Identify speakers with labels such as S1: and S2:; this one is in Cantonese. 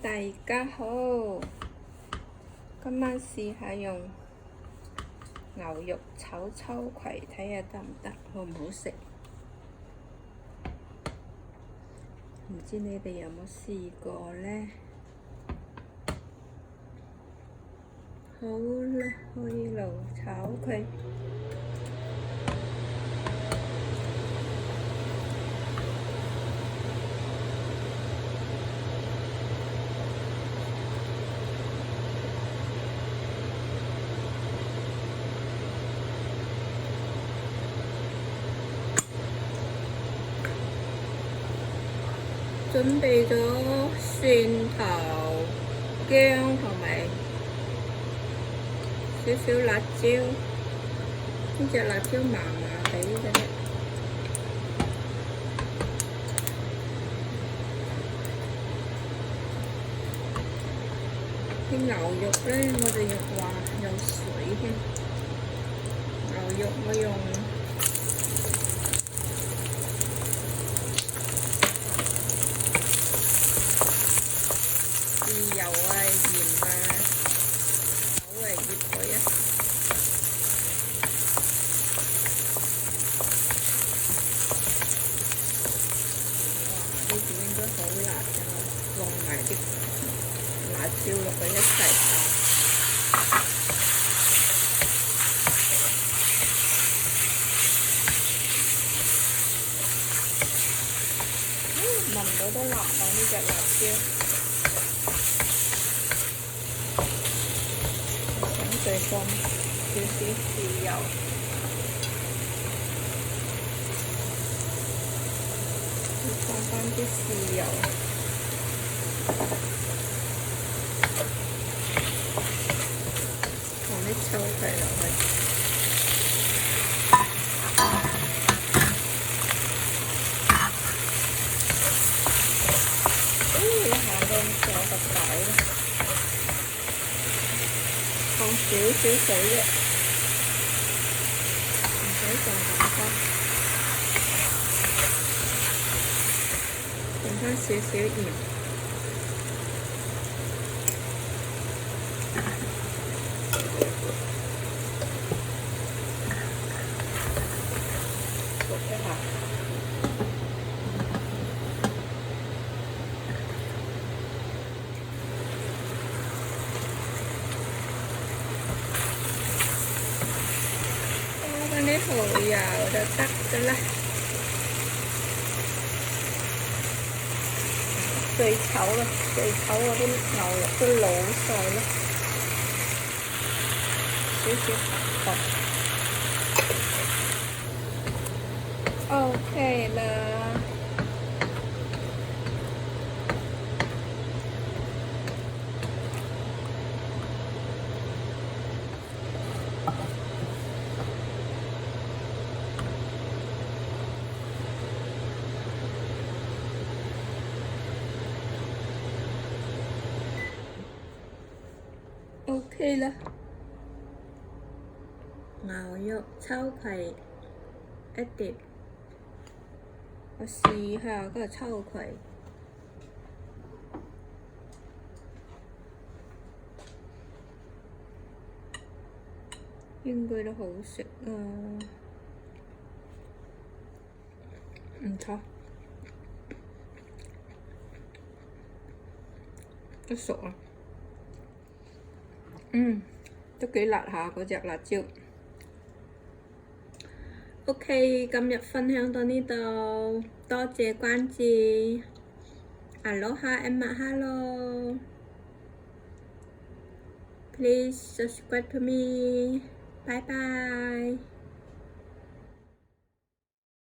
S1: 大家好，今晚試下用牛肉炒秋葵，睇下得唔得，好唔好食？唔知你哋有冇試過呢？好啦，開爐炒佢。準備咗蒜頭、薑同埋少少辣椒，呢隻辣椒麻麻地嘅啫。啲牛肉呢，我哋有水添。牛肉我用豉油啊、鹽啊、稍微醃佢啊。哇！呢啲應該好辣㗎，放埋啲辣椒落去一齊炒。聞到都辣啊！呢隻辣椒。想再放少少豉油，放翻啲豉油，放啲秋葵落去。一下都有個底啦，放少少水啫，唔使咁多，放翻少少鹽。焗一下。啲蠔油就得㗎啦。最炒啦，最炒嗰啲牛肉都老晒啦，少少糖粉。OK 啦。OK 啦，牛肉秋葵一碟，我試下嗰個秋葵，應該都好食啊，唔錯，都熟啦。都幾辣下嗰隻辣椒。OK， 今日分享到呢度，多謝關注。Aloha and mahalo. Please subscribe to me. Bye bye.